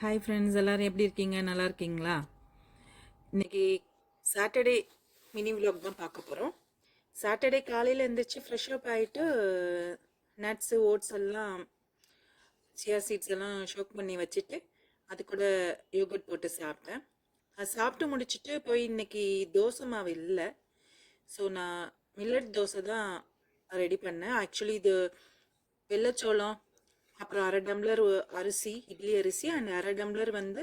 Hi friends, எல்லோரும் எப்படி இருக்கீங்க? நல்லா இருக்கீங்களா? இன்றைக்கி சாட்டர்டே மினி விலாக் தான் பார்க்க போகிறோம். சாட்டர்டே காலையில் எழுந்திரிச்சு ஃப்ரெஷ் அப் ஆகிட்டு நட்ஸு ஓட்ஸ் எல்லாம் சியா சீட்ஸ் எல்லாம் ஷோக் பண்ணி வச்சுட்டு அது கூட யோகட் போட்டு சாப்பிட்டேன். அது சாப்பிட்டு முடிச்சுட்டு போய் இன்றைக்கி தோசை மாவு இல்லை. ஸோ நான் மில்லட் தோசை தான் ரெடி பண்ணேன். ஆக்சுவலி இது வெள்ளைச்சோளம், அப்புறம் அரை டம்ளர் அரிசி, இட்லி அரிசி அண்ட் அரை டம்ளர் வந்து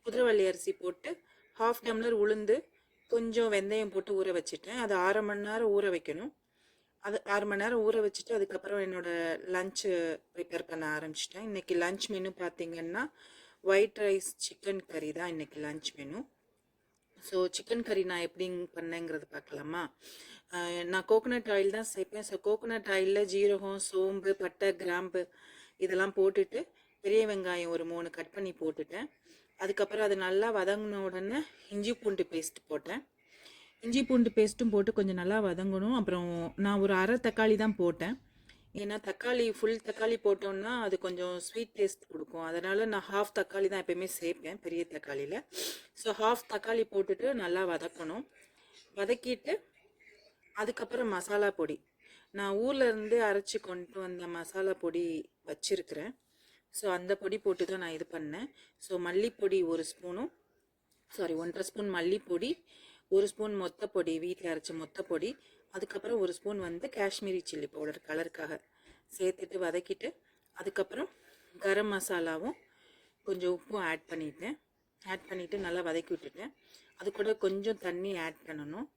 குதிரைவள்ளி அரிசி போட்டு, ஹாஃப் டம்ளர் உளுந்து, கொஞ்சம் வெந்தயம் போட்டு ஊற வச்சுட்டேன். அது 6 மணி நேரம் ஊற வைக்கணும். அது 6 மணி நேரம் ஊற வச்சுட்டு அதுக்கப்புறம் என்னோடய லஞ்சு ப்ரிப்பேர் பண்ண ஆரம்பிச்சிட்டேன். இன்றைக்கி லஞ்ச் மெனு பார்த்திங்கன்னா ஒயிட் ரைஸ் சிக்கன் கறி தான் இன்றைக்கி லஞ்ச் மெனு. ஸோ சிக்கன் கறி நான் எப்படி பண்ணேங்கிறது பார்க்கலாமா? நான் கோகோனட் ஆயில் தான் சேர்ப்பேன். ஸோ கோகோனட் ஆயிலில் ஜீரகம், சோம்பு, பட்டை, கிராம்பு இதெல்லாம் போட்டுட்டு பெரிய வெங்காயம் ஒரு 3 கட் பண்ணி போட்டுட்டேன். அதுக்கப்புறம் அது நல்லா வதங்கின உடனே இஞ்சி பூண்டு பேஸ்ட் போட்டேன். இஞ்சி பூண்டு பேஸ்ட்டும் போட்டு கொஞ்சம் நல்லா வதங்கணும். அப்புறம் நான் ஒரு அரை தக்காளி தான் போட்டேன். ஏன்னா தக்காளி ஃபுல் தக்காளி போட்டோன்னா அது கொஞ்சம் ஸ்வீட் டேஸ்ட் கொடுக்கும். அதனால் நான் ஹாஃப் தக்காளி தான் எப்போயுமே சேர்ப்பேன் பெரிய தக்காளியில். ஸோ ஹாஃப் தக்காளி போட்டுட்டு நல்லா வதக்கணும். வதக்கிட்டு அதுக்கப்புறம் மசாலா பொடி, நான் ஊர்லேருந்து அரைச்சி கொண்டு வந்த மசாலா பொடி வச்சுருக்கிறேன். ஸோ அந்த பொடி போட்டு தான் நான் இது பண்ணேன். ஸோ மல்லிப்பொடி 1 ஸ்பூனும் 1.5 ஸ்பூன் மல்லிப்பொடி, 1 ஸ்பூன் மொத்தப்பொடி, வீட்டில் அரைச்ச மொத்தப்பொடி, அதுக்கப்புறம் 1 ஸ்பூன் வந்து காஷ்மீரி சில்லி பவுடர் கலருக்காக சேர்த்துட்டு வதக்கிட்டு, அதுக்கப்புறம் கரம் மசாலாவும் கொஞ்சம் உப்பும் ஆட் பண்ணிவிட்டு நல்லா வதக்கி விட்டுட்டேன். அது கூட கொஞ்சம் தண்ணி ஆட் பண்ணணும்.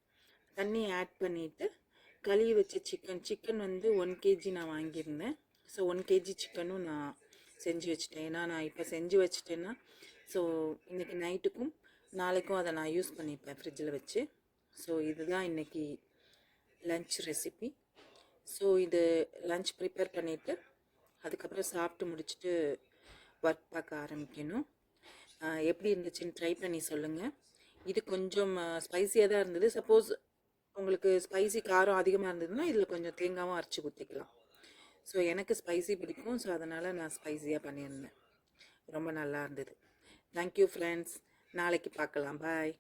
தண்ணி ஆட் பண்ணிவிட்டு கழுவி வச்ச சிக்கன் வந்து 1 கேஜி நான் வாங்கியிருந்தேன். ஸோ 1 கேஜி சிக்கனும் நான் செஞ்சு வச்சுட்டேன். ஏன்னா நான் இப்போ செஞ்சு வச்சுட்டேன்னா ஸோ இன்றைக்கி நைட்டுக்கும் நாளைக்கும் அதை நான் யூஸ் பண்ணிப்பேன் ஃப்ரிட்ஜில் வச்சு. ஸோ இதுதான் இன்றைக்கி லன்ச் ரெசிபி. ஸோ இது லன்ச் ப்ரிப்பேர் பண்ணிவிட்டு அதுக்கப்புறம் சாப்பிட்டு முடிச்சுட்டு ஒர்க் பார்க்க ஆரம்பிக்கணும். எப்படி இருந்துச்சுன்னு ட்ரை பண்ணி சொல்லுங்கள். இது கொஞ்சம் ஸ்பைஸியாக தான் இருந்தது. சப்போஸ் உங்களுக்கு ஸ்பைசி காரம் அதிகமாக இருந்ததுன்னா இதில் கொஞ்சம் தேங்காவும் அரைச்சி ஊற்றிக்கலாம். ஸோ எனக்கு ஸ்பைசி பிடிக்கும். ஸோ அதனால் நான் ஸ்பைஸியாக பண்ணியிருந்தேன். ரொம்ப நல்லா இருந்தது. Thank you friends. நாளைக்கு பார்க்கலாம். பாய்.